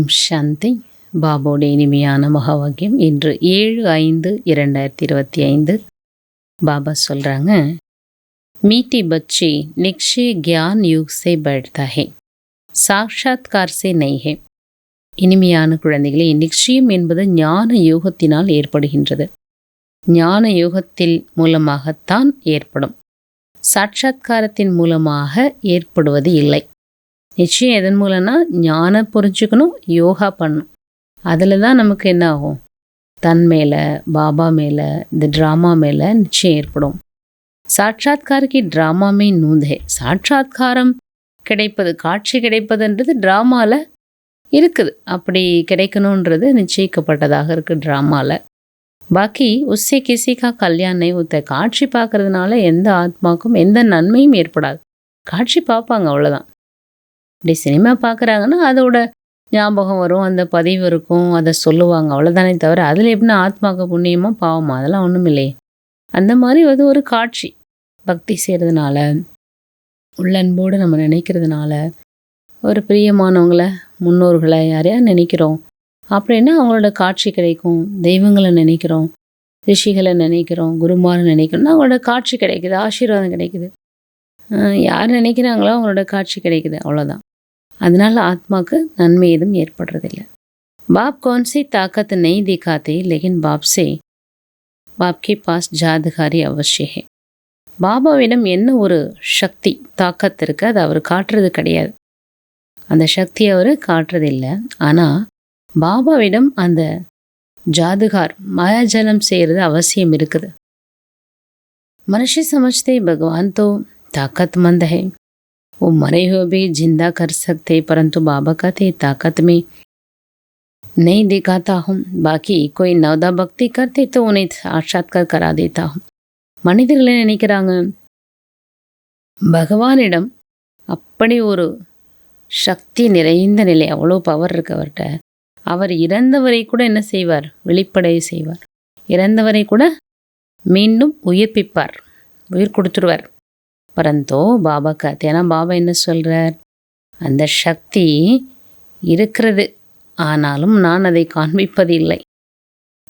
ஓம் சாந்தி. பாபாவுடைய இனிமையான மகாவாக்கியம். இன்று 7/5/2025. பாபா சொல்கிறாங்க, மீட்டி பச்சி நிக்ஷே கியான் யுக் சே பைட்தா ஹே, சாக்ஷாத்கார் சே நஹி ஹே. இனிமையான குழந்தைகளே, நிச்சயம் என்பது ஞான யோகத்தினால் ஏற்படுகின்றது. ஞான யோகத்தில் மூலமாகத்தான் ஏற்படும். சாட்சாத்காரத்தின் மூலமாக ஏற்படுவது இல்லை. நிச்சயம் எதன் மூலம்னா ஞானம் புரிஞ்சுக்கணும், யோகா பண்ணணும். அதில் தான் நமக்கு என்ன ஆகும், தன் மேலே, பாபா மேலே, இந்த ட்ராமா மேலே நிச்சயம் ஏற்படும். சாட்சாத்காரக்கு ட்ராமாமே நூந்தே. சாட்சாத்காரம் கிடைப்பது, காட்சி கிடைப்பதுன்றது ட்ராமாவில் இருக்குது. அப்படி கிடைக்கணுன்றது நிச்சயிக்கப்பட்டதாக இருக்குது ட்ராமாவில். பாக்கி உஸ்ஸே கிசிக்கா கல்யாணம் ஊத்த. காட்சி பார்க்கறதுனால எந்த ஆத்மாக்கும் எந்த நன்மையும் ஏற்படாது. காட்சி பார்ப்பாங்க, அவ்வளோதான். இப்படி சினிமா பார்க்குறாங்கன்னா அதோட ஞாபகம் வரும், அந்த பதிவு இருக்கும், அதை சொல்லுவாங்க, அவ்வளோதானே தவிர அதில் எப்படின்னா ஆத்மாவுக்கு புண்ணியமா பாவமா அதெல்லாம் ஒன்றும் இல்லையே. அந்த மாதிரி அது ஒரு காட்சி. பக்தி செய்கிறதுனால, உள்ளன்போடு நம்ம நினைக்கிறதுனால, ஒரு பிரியமானவங்களை, முன்னோர்களை யாரையா நினைக்கிறோம் அப்படின்னா அவங்களோட காட்சி கிடைக்கும். தெய்வங்களை நினைக்கிறோம், ரிஷிகளை நினைக்கிறோம், குருமாரை நினைக்கிறோம்னா அவங்களோட காட்சி கிடைக்குது, ஆசீர்வாதம் கிடைக்குது. யார் நினைக்கிறாங்களோ அவங்களோட காட்சி கிடைக்குது, அவ்வளோதான். அதனால ஆத்மாவுக்கு நன்மை எதுவும் ஏற்படுறதில்லை. பாப் கौन-सी ताकत नहीं दिखाते, लेकिन बाप से बाप के पास जादूगारी अवश्य है. பாபாவிடம் என்ன ஒரு சக்தி, தாக்கத்து இருக்குது, அது அவர் காட்டுறது கிடையாது. அந்த சக்தியை அவர் காட்டுறதில்லை. ஆனால் பாபாவிடம் அந்த ஜாதுகார் மாயாஜலம் செய்கிறது அவசியம் இருக்குது. மனுஷ समझते भगवान तो ताकतमंद है, वो मरे हुए भी जिंदा कर सकते, परंतु बाबा कहते ताकत में नहीं दिखाता हूँ. बाकी कोई नवदा भक्ति करते तो उन्हें साक्षात्कार करा देता हूँ. மனிதர்களை நினைக்கிறாங்க, பகவானிடம் அப்படி ஒரு சக்தி நிறைந்த நிலை, அவ்வளோ பவர் இருக்கு அவர்கிட்ட. அவர் இறந்தவரை கூட என்ன செய்வார், வெளிப்படைய செய்வார். இறந்தவரை கூட மீண்டும் உயிர்ப்பிப்பார், உயிர் கொடுத்துருவார். பரந்தோ பாபா காத்து. ஏன்னா பாபா என்ன சொல்கிறார், அந்த சக்தி இருக்கிறது, ஆனாலும் நான் அதை காண்பிப்பது இல்லை.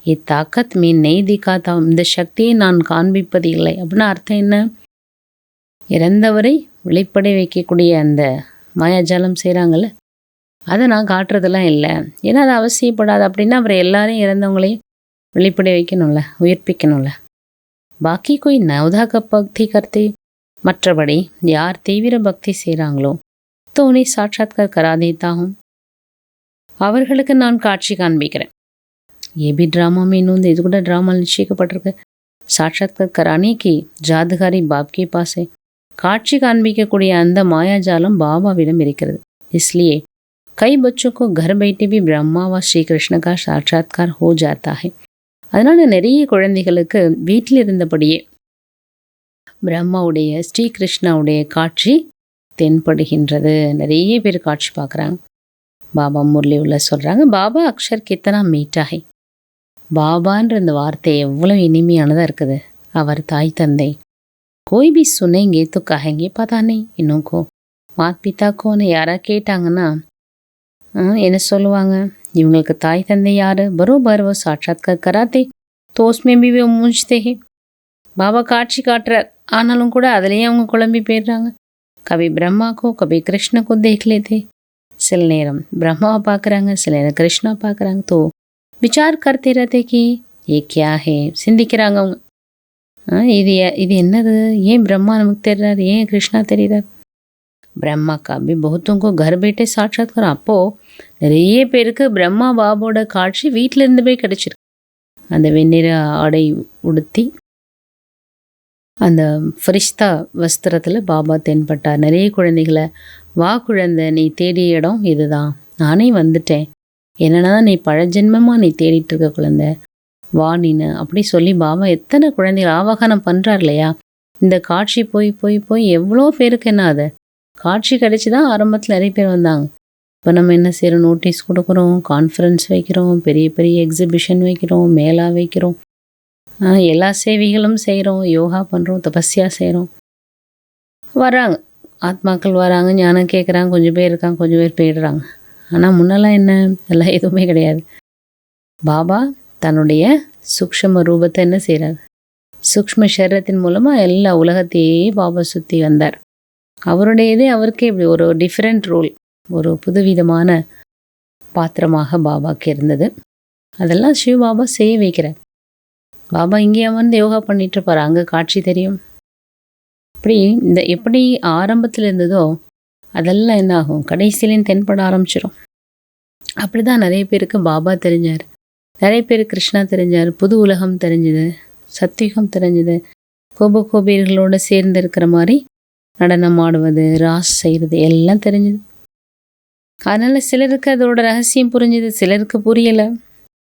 இத்தாக்கத் மீன் நெய் திக்காத்தா, இந்த சக்தியை நான் காண்பிப்பது இல்லை அப்படின்னா அர்த்தம் என்ன, இறந்தவரை வெளிப்படை வைக்கக்கூடிய அந்த மாயாஜாலம் செய்கிறாங்கல்ல, அதை நான் காட்டுறதெல்லாம் இல்லை. ஏன்னா அது அவசியப்படாது. அப்படின்னா அப்புறம் எல்லாரையும் இறந்தவங்களையும் வெளிப்படை வைக்கணும்ல, உயிர்ப்பிக்கணும்ல. பாக்கி கோய் நவதாக பக்தி கர்த்தே, மற்றபடி யார் தீவிர பக்தி செய்கிறாங்களோ தோனி சாட்சாத்கார் கராதேதாகும், அவர்களுக்கு நான் காட்சி காண்பிக்கிறேன். ஏபி ட்ராமா மீன் இது கூட ட்ராமா நிச்சயிக்கப்பட்டிருக்கு. சாட்சாத்கார் கரானிக்கு ஜாதுகாரி பாப்கே பாசே, காட்சி காண்பிக்கக்கூடிய அந்த மாயாஜாலம் பாபாவிடம் இருக்கிறது. इसलिए कई बच्चों को घर बैठे भी ब्रह्मा व श्री कृष्ण का साक्षात्कार हो जाता है. அதனால் நிறைய குழந்தைகளுக்கு வீட்டில் இருந்தபடியே பிரம்மாவுடைய, ஸ்ரீ கிருஷ்ணாவுடைய காட்சி தென்படுகின்றது. நிறைய பேர் காட்சி பார்க்குறாங்க. பாபா முரளி உள்ள சொல்கிறாங்க, பாபா அக்ஷர் கித்தனா மீட்டாகை. பாபான்ற இந்த வார்த்தை எவ்வளோ இனிமையானதாக இருக்குது. அவர் தாய் தந்தை. கோய் பி சுனேங்கே तो कहेंगे पता नहीं इन्हों को மாத் பிதா கோன்னு யாராக கேட்டாங்கன்னா என்ன சொல்லுவாங்க, இவங்களுக்கு தாய் தந்தை யார், பரோபர் वो साक्षात्कार कराते तो उसमें भी वो मूंझते हैं. பாபா காட்சி காட்டுறார், ஆனாலும் கூட அதுலேயே அவங்க குழம்பி போயிடுறாங்க. கபி பிரம்மாக்கோ கபி கிருஷ்ணக்கோ தேக்லேதே. சில நேரம் பிரம்மாவை பார்க்குறாங்க, சில நேரம் கிருஷ்ணா பார்க்குறாங்க. தோ விசார் கர்த்தே ரஹதே கி ஏ கியா ஹே, சிந்திக்கிறாங்க அவங்க. இது என்னது, ஏன் பிரம்மா நமக்கு தெரிறார், ஏன் கிருஷ்ணா தெரிகிறார். பிரம்மா காபி பகுத்தோங்கோ கர் பேட்டே சாட்சாத்காரம். அப்போது நிறைய பேருக்கு பிரம்மா பாபாவோட காட்சி வீட்டில் இருந்து போய் கிடச்சிருக்கு. அந்த வெண்ணிற ஆடை உடுத்தி அந்த ஃபரிஷ்தா வஸ்திரத்தில் பாபா தென்பட்டார். நிறைய குழந்தைகளை, வா குழந்தை, நீ தேடிய இடம் இதுதான், நானே வந்துட்டேன், என்னென்னா நீ பழஜென்மமாக நீ தேடிட்டு இருக்க குழந்தை, வா நீனு அப்படி சொல்லி பாபா எத்தனை குழந்தைகள் ஆவாகனம் பண்ணுறார் இல்லையா. இந்த காட்சி போய் போய் போய் எவ்வளோ பேருக்கு என்ன, அதை காட்சி கிடச்சி தான் ஆரம்பத்தில் நிறைய பேர் வந்தாங்க. இப்போ நம்ம என்ன செய்கிறோம், நோட்டீஸ் கொடுக்குறோம், கான்ஃபரன்ஸ் வைக்கிறோம், பெரிய பெரிய எக்ஸிபிஷன் வைக்கிறோம், மேளா வைக்கிறோம், எல்லா சேவைகளும் செய்கிறோம், யோகா பண்ணுறோம், தபஸ்யா செய்கிறோம். வராங்க ஆத்மாக்கள், வராங்க, ஞானம் கேட்குறாங்க, கொஞ்சம் பேர் இருக்காங்க, கொஞ்சம் பேர் போயிடுறாங்க. ஆனால் முன்னெல்லாம் என்ன, எல்லாம் எதுவுமே கிடையாது. பாபா தன்னுடைய சூக்ஷ்ம ரூபத்தை என்ன செய்கிறார், சூக்ஷ்ம சரீரத்தின் மூலமாக எல்லா உலகத்தையே பாபா சுற்றி வந்தார். அவருடையதே அவருக்கே இப்படி ஒரு டிஃப்ரெண்ட் ரோல், ஒரு புதுவிதமான பாத்திரமாக பாபாவுக்கு இருந்தது. அதெல்லாம் சிவ பாபா செய்ய வைக்கிறார். பாபா இங்கே அமர்ந்து யோகா பண்ணிட்டு இருப்பார், அங்கே காட்சி தெரியும். இப்படி இந்த எப்படி ஆரம்பத்தில் இருந்ததோ அதெல்லாம் என்ன ஆகும், கடைசியிலையும் தென்பட ஆரம்பிச்சிடும். அப்படி தான் நிறைய பேருக்கு பாபா தெரிஞ்சார், நிறைய பேர் கிருஷ்ணா தெரிஞ்சார், புது உலகம் தெரிஞ்சுது, சத்தியுகம் தெரிஞ்சுது. கோபீர்களோடு சேர்ந்து இருக்கிற மாதிரி நடனம் ஆடுவது, ராஸ் செய்கிறது எல்லாம் தெரிஞ்சுது. அதனால் சிலருக்கு அதோட ரகசியம் புரிஞ்சுது, சிலருக்கு புரியலை.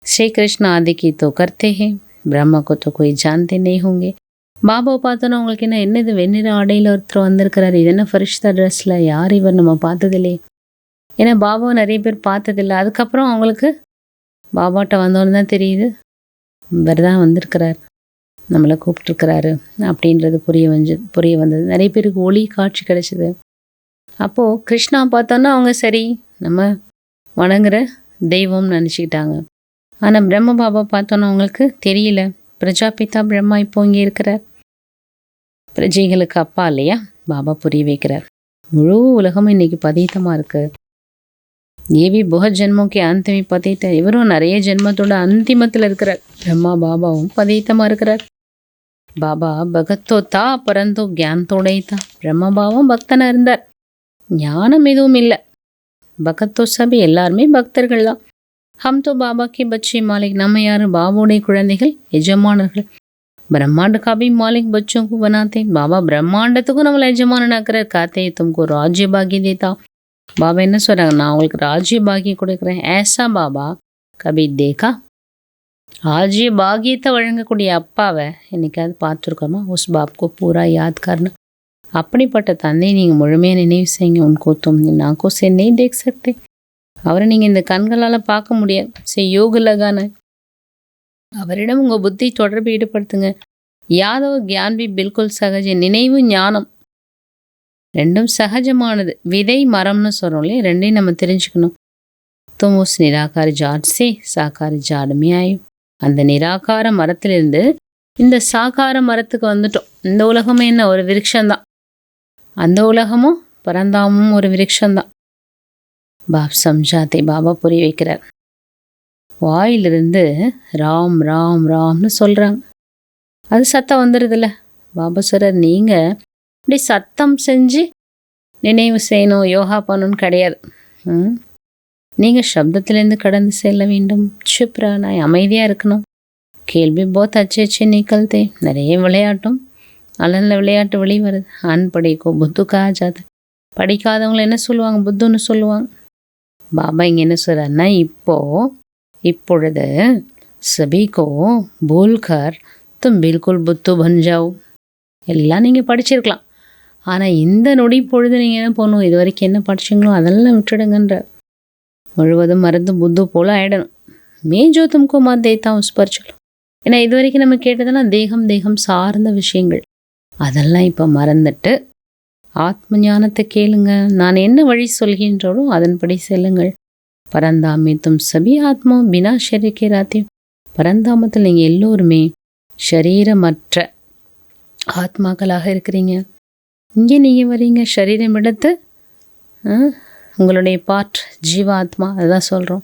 ஸ்ரீ கிருஷ்ணா ஆதிக்கு தோ கர்த்தே ஹே, பிரம்மா को तो कोई जानते नहीं होंगे. பாபாவை பார்த்தோன்னா உங்களுக்கு என்னது வெண்ணிற ஆடையில் ஒருத்தர் வந்திருக்கிறாரு, இது என்ன ஃபரிஷ்தா ட்ரெஸ்ஸில், யார் இவர், நம்ம பார்த்ததில்லையே. ஏன்னா பாபாவை நிறைய பேர் பார்த்ததில்லை. அதுக்கப்புறம் அவங்களுக்கு பாபாட்ட வந்தோன்னு தான் தெரியுது, இவர் தான் வந்திருக்கிறார், நம்மளை கூப்பிட்டுருக்கிறாரு அப்படின்றது புரிய வந்தது. நிறைய பேருக்கு ஒளி காட்சி கிடைச்சிது. அப்போது கிருஷ்ணா பார்த்தோன்னா அவங்க சரி நம்ம வணங்குற தெய்வம்னு நினச்சிக்கிட்டாங்க. ஆனால் பிரம்ம பாபா பார்த்தோன்னா அவங்களுக்கு தெரியல, பிரஜாபிதா பிரம்மா இப்போ இங்கே இருக்கிறார், பிரஜைகளுக்கு அப்பா இல்லையா, பாபா புரிய வைக்கிறார். முழு உலகமும் இன்னைக்கு பதீத்தமாக இருக்குது. ஏவி புகத் ஜென்மோக்கே அந்தமி பதீத்த, இவரும் நிறைய ஜென்மத்தோட அந்திமத்தில் இருக்கிறார். பிரம்மா பாபாவும் பதீத்தமாக இருக்கிறார். பாபா பகத்தோத்தா பரந்தோ கியானத்தோடைத்தா, பிரம்ம பாபாவும் பக்தனாக இருந்தார், ஞானம் எதுவும் இல்லை. பகத்தோ சபை எல்லாருமே பக்தர்கள் தான். ஹம் தோ பாபா கி பச்சி மாலிக், நம்ம யாரு பாபாவுடைய குழந்தைகள், எஜமானர்கள். பிரம்மாண்ட காபி மாலிக் பச்சோக்கு பனாத்தே, பாபா பிரம்மாண்டத்துக்கும் நம்மளை எஜமானனாக்குறார். காத்தே தும்கோ ராஜ்ய பாகி தேத்தா, பாபா என்ன சொல்கிறாங்க, நான் உங்களுக்கு ராஜ்ய பாகி கொடுக்குறேன். ஏசா பாபா கபி தேக்கா, ராஜ்ய பாகியத்தை வழங்கக்கூடிய அப்பாவை என்னைக்காவது பார்த்துருக்கோமா? உஸ் பாப்கோ பூரா யாத் கர்னா, அப்படிப்பட்ட தந்தை நீங்கள் முழுமையாக நினைவு செய்யுங்க. உன்கோ தும் நாக்கோ சே நெய் தேக் சக்தே, அவரை நீங்கள் இந்த கண்களால் பார்க்க முடியாது. சரி யோக லகான, அவரிடம் உங்கள் புத்தி தொடர்பு ஈடுபடுத்துங்க. யாதோ கியான் பி பில்குல் சகஜ, நினைவு ஞானம் ரெண்டும் சகஜமானது. விதை மரம்னு சொல்கிறோம் இல்லையா, ரெண்டையும் நம்ம தெரிஞ்சுக்கணும். தும் உஸ் நிராகார ஜாட் சே சாக்கார ஜாடுமே ஆயும், அந்த நிராகார மரத்திலிருந்து இந்த சாகார மரத்துக்கு வந்துட்டோம். இந்த உலகமே என்ன ஒரு விருட்சம்தான், அந்த உலகமும் பரந்தாமும் ஒரு விருட்சம்தான். பாப் சம்ஜாத்தை, பாபா புரிய வைக்கிறார். வாயிலிருந்து ராம் ராம் ராம்னு சொல்கிறாங்க, அது சத்தம் வந்துடுதுல்ல. பாபா சொல்கிறார், நீங்கள் இப்படி சத்தம் செஞ்சு நினைவு செய்யணும், யோகா பண்ணணும்னு கிடையாது. நீங்கள் சப்தத்திலேருந்து கடந்து செல்ல வேண்டும். சுப்ரானாய், அமைதியாக இருக்கணும். கேள்வி போத் அச்சே நிக்கல்தே, நிறைய விளையாட்டும் நல்ல நல்ல விளையாட்டு வெளி வருது. அன்படைக்கோ புத்துக்கா ஜாது, படிக்காதவங்களை என்ன சொல்லுவாங்க, புத்துன்னு சொல்லுவாங்க. பாபா இங்கே என்ன சொல்கிறாருன்னா, இப்பொழுது சபிக்கோ போல்கர் தும் பில்குல் புத்து பஞ்சாவ், எல்லாம் நீங்கள் படிச்சிருக்கலாம், ஆனால் இந்த நொடி பொழுது நீங்கள் என்ன பண்ணணும், இது வரைக்கும் என்ன படிச்சிங்களோ அதெல்லாம் விட்டுடுங்கன்ற, முழுவதும் மறந்து புத்து போல் ஆகிடணும். மேஜோ தும்கோ தேத்தான் உஸ் பர் சொல்லும். ஏன்னா இது வரைக்கும் நம்ம கேட்டதெல்லாம் தேகம் சார்ந்த விஷயங்கள், அதெல்லாம் இப்போ மறந்துட்டு ஆத்ம ஞானத்தை கேளுங்க. நான் என்ன வழி சொல்கின்றோடோ அதன்படி செல்லுங்கள். பரந்தாமே தும் சபி ஆத்மா பினா ஷரீரே ராத்தியும், பரந்தாமத்தில் நீங்கள் எல்லோருமே ஷரீரமற்ற ஆத்மாக்களாக இருக்கிறீங்க. இங்கே நீங்கள் வரீங்க ஷரீரம் எடுத்து, உங்களுடைய பார்ட் ஜீவாத்மா, அதுதான் சொல்கிறோம்,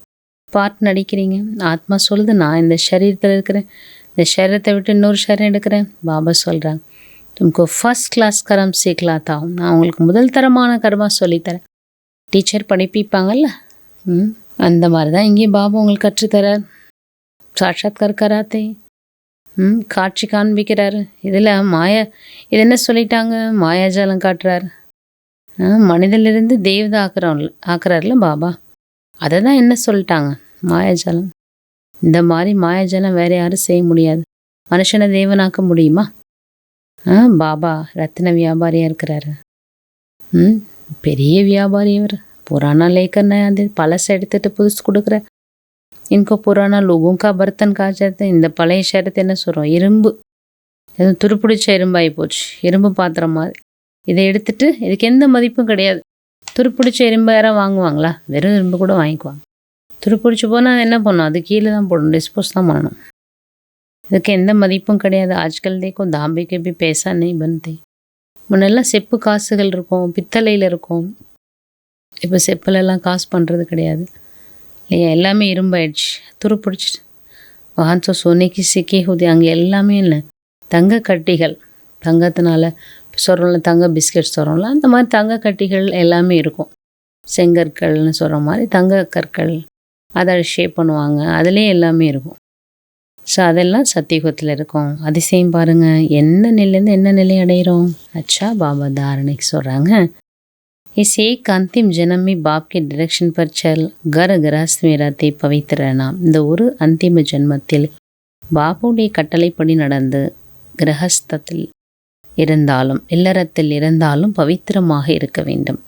பார்ட் நடிக்கிறீங்க. ஆத்மா சொல்லுது, நான் இந்த ஷரீரத்தில் இருக்கிறேன், இந்த ஷரீரத்தை விட்டு இன்னொரு ஷரீரம் எடுக்கிறேன். பாபா சொல்கிறாங்க, தும்கோ ஃபர்ஸ்ட் கிளாஸ் கரம் சீக்கலாத்தா, நான் உங்களுக்கு முதல் தரமான கர்மா சொல்லித்தரேன். டீச்சர் படிப்பிப்பாங்கல்ல, அந்த மாதிரி தான் இங்கே பாபா உங்களுக்கு கற்றுத்தரார். சாட்சாத்கார் கராத்தே, காட்சி காண்பிக்கிறாரு. இதில் இது என்ன சொல்லிட்டாங்க, மாயாஜாலம் காட்டுறாரு. மனிதனிலிருந்து தேவதை ஆக்குறாருல பாபா, அதை தான் என்ன சொல்லிட்டாங்க, மாயாஜாலம். இந்த மாதிரி மாயாஜாலம் வேறு யாரும் செய்ய முடியாது. மனுஷனை தேவனாக்க முடியுமா? பாபா ரத்தின வியாபாரியாக இருக்கிறாரு, பெரிய வியாபாரி அவர். புராணா லேக்கர்னா அது பழசை எடுத்துகிட்டு புதுசு கொடுக்குற. இன்கோ புராணா லோகோங்கா பர்த்தன் காய்ச்சது. இந்த பழைய ஷரத்தை என்ன சொல்கிறோம், இரும்பு, எதுவும் துருப்பிடிச்ச இரும்பாகி போச்சு, இரும்பு பாத்திரம் மாதிரி. இதை எடுத்துட்டு இதுக்கு எந்த மதிப்பும் கிடையாது. துருப்பிடிச்ச எறும்பு யாராவது வாங்குவாங்களா? வெறும் எறும்பு கூட வாங்கிக்குவாங்க. துருப்பிடிச்சு போனால் என்ன பண்ணணும்? அது கீழே தான் போடணும், டிஸ்போஸ் தான் பண்ணணும். இதுக்கு எந்த மதிப்பும் கிடையாது. ஆஜ்கல் தேக்கோ தாம்பே பி பேசா நெய் பன்தே. முன்னெல்லாம் செப்பு காசுகள் இருக்கும், பித்தளையில் இருக்கும். இப்போ செப்பிலெல்லாம் காசு பண்ணுறது கிடையாது இல்லையா? எல்லாமே இரும்பாயிடுச்சு, துருப்பிடிச்சிட்டு. வான்சோ சோனைக்கு சிக்கி ஹூதி, அங்கே எல்லாமே இல்லை தங்க கட்டிகள். தங்கத்தினால சொல்கிறோம்ல, தங்க பிஸ்கெட் சொல்கிறோம்ல, அந்த மாதிரி தங்க கட்டிகள் எல்லாமே இருக்கும். செங்கற்கள்னு சொல்கிற மாதிரி தங்க கற்கள், அதை ஷேப் பண்ணுவாங்க, அதுலேயே எல்லாமே இருக்கும். ஸோ அதெல்லாம் சத்தியுகத்தில் இருக்கும். அதிசயம் பாருங்கள், என்ன நிலையிலேருந்து என்ன நிலை அடைகிறோம். அச்சா பாபா தாரணைக்கு சொல்கிறாங்க, इस एक अंतिम जन्म में बाप के डायरेक्शन पर चल घर गृहस्थ में रहते पवित्र रहना. இந்த ஒரு அந்திம ஜென்மத்தில் பாபுடைய கட்டளைப்படி நடந்து கிரகஸ்தத்தில் இருந்தாலும் இல்லறத்தில் இருந்தாலும் பவித்திரமாக இருக்க வேண்டும்.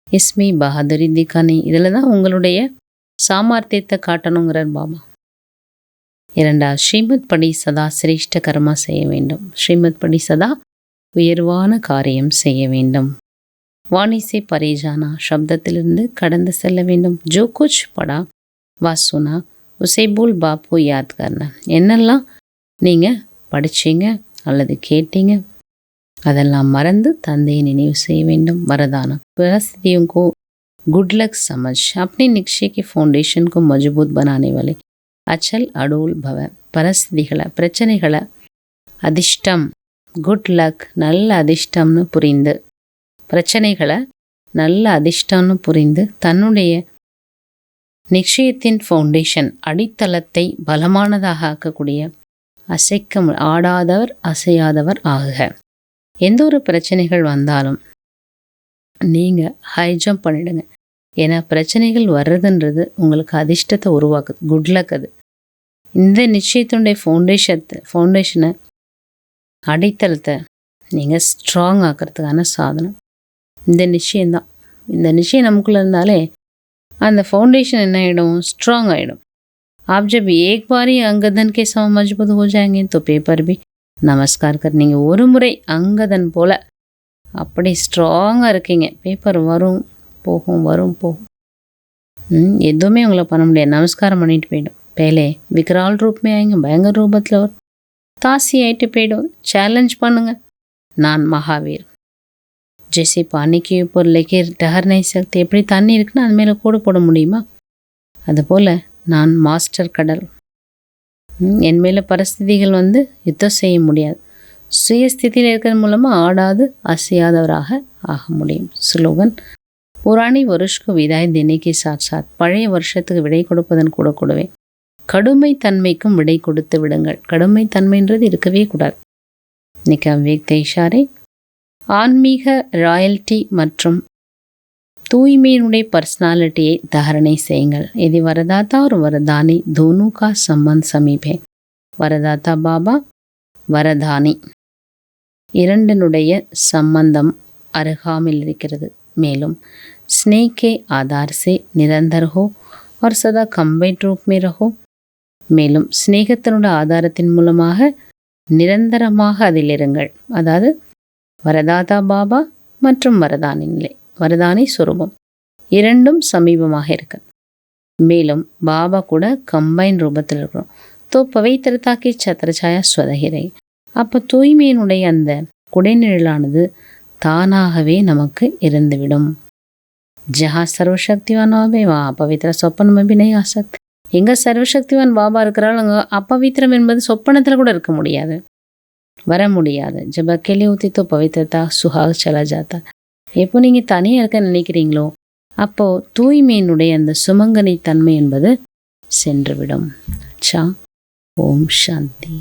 இஸ்மி பஹாதுரி திகானி, இதில் தான் உங்களுடைய சாமர்த்தியத்தை காட்டணுங்கிறார் பாபா. இரண்டாவது, ஸ்ரீமத் படி சதா சிரேஷ்ட கர்மா செய்ய வேண்டும். ஸ்ரீமத் படி சதா உயர்வான காரியம் செய்ய வேண்டும். வாணி சே பரே ஜானா, சப்தத்திலிருந்து கடந்து செல்ல வேண்டும். ஜோ குச் படா வா சுனா உசே போல் பாப்பு யாத் கர்னா. என்னெல்லாம் நீங்கள் படிச்சீங்க அல்லது கேட்டீங்க அதெல்லாம் மறந்து தந்தையை நினைவு செய்ய வேண்டும். வரதானம், परिस्थितियों को गुड लक समझ अपने निश्चय के फाउंडेशन को मजबूत बनाने वाले அச்சல் அடூல் பவ. பரிஸ்திதிகளை, பிரச்சனைகளை அதிர்ஷ்டம், குட் லக் நல்ல அதிர்ஷ்டம்னு புரிந்து, பிரச்சனைகளை நல்ல அதிர்ஷ்டம்னு புரிந்து தன்னுடைய நிச்சயத்தின் ஃபவுண்டேஷன் அடித்தளத்தை பலமானதாக ஆக்கக்கூடிய ஆடாதவர் அசையாதவர் ஆகுக. எந்த ஒரு பிரச்சனைகள் வந்தாலும் நீங்கள் ஹை ஜம்ப் பண்ணிடுங்க. ஏன்னா பிரச்சனைகள் வர்றதுன்றது உங்களுக்கு அதிர்ஷ்டத்தை உருவாக்குது, குட் லக். அது இந்த நிச்சயத்தினுடைய ஃபவுண்டேஷனை அடித்தளத்தை நீங்கள் ஸ்ட்ராங் ஆக்கிறதுக்கான சாதனம் இந்த நிச்சயம்தான். இந்த நிச்சயம் நமக்குள்ளே இருந்தாலே அந்த ஃபவுண்டேஷன் என்ன ஆகிடும், ஸ்ட்ராங் ஆகிடும். आप जब एक बार ही अंगदन के सम मजबूत हो जाएंगे तो पेपर भी நமஸ்கார் கர். நீங்கள் ஒரு முறை அங்கதன் போல் அப்படி ஸ்ட்ராங்காக இருக்கீங்க, பேப்பர் வரும் போகும் வரும் போகும், எதுவுமே உங்களை பண்ண முடியாது. நமஸ்காரம் பண்ணிட்டு போயிடும். பேலே விக்ரால் ரூப்மே ஆயிங்க, பயங்கர ரூபத்தில் வரும், தாசி ஆகிட்டு போயிடும். சேலஞ்ச் பண்ணுங்க, நான் மகாவீர். ஜெய்சி பானிக்கு இப்போ லேக்கே டஹர் நை சக்தி. எப்படி தண்ணி இருக்குன்னா அது மேலே கூடு போட முடியுமா? அதுபோல் நான் மாஸ்டர் கடல். என் மேலே பரிஸ்திதிகள் யுத்தம் செய்ய முடியாது. சுயஸ்திதியில் இருக்கிறது மூலமாக ஆடாது அசையாதவராக ஆக முடியும். ஸ்லோகன், புராணி வருஷ்க்கு விதாய் தினைக்கு சாத் சாத். பழைய வருஷத்துக்கு விடை கொடுப்பதன் கூடவே கடுமை தன்மைக்கும் விடை கொடுத்து விடுங்கள். கடுமை தன்மைன்றது இருக்கவே கூடாது. இன்னைக்கு அவ்வியக்த இஷாரை ஆன்மீக ராயல்டி மற்றும் தூய்மையினுடைய பர்சனாலிட்டியை தாரணை செய்யுங்கள். இது வரதாத்தா ஒரு வரதானி தோனு கா சம்பந்த் சமீபே. வரதாத்தா பாபா, வரதானி இரண்டினுடைய சம்பந்தம் அருகாமையில் இருக்கிறது. மேலும் स्नेह के आधार से निरंतर हो और सदा कंबाइंड रूप में रहो. மேலும் ஸ்நேகத்தினுடைய ஆதாரத்தின் மூலமாக நிரந்தரமாக அதில் இருங்கள். அதாவது வரதாதா பாபா மற்றும் வரதானி நிலை, வரதானி சுரூபம் இரண்டும் சமீபமாக இருக்கு. மேலும் பாபா கூட கம்பைன் ரூபத்தில் இருக்கிறோம். தோ பவித்திரதாக்கி சத்திரச்சாயா ஸ்வதகிரை. அப்போ தூய்மையினுடைய அந்த குடைநிழலானது தானாகவே நமக்கு இருந்துவிடும். ஜஹா சர்வசக்திவான் பாபே வா பவித்திர சொப்பனம் அபிநய ஆசக்தி. எங்கே சர்வசக்திவான் பாபா இருக்கிறாலும் அங்கே அப்பவித்திரம் என்பது சொப்பனத்தில் கூட இருக்க முடியாது, வர முடியாது. ஜப் அக்கேலே ஊத்தி தோ பவித்திரதா சுஹாக் சலா ஜாத்தா. எப்போ நீங்கள் தனியாக இருக்க நினைக்கிறீங்களோ அப்போது தூய்மையினுடைய அந்த சுமங்கனி தன்மை என்பது சென்றுவிடும். சா ஓம் சாந்தி.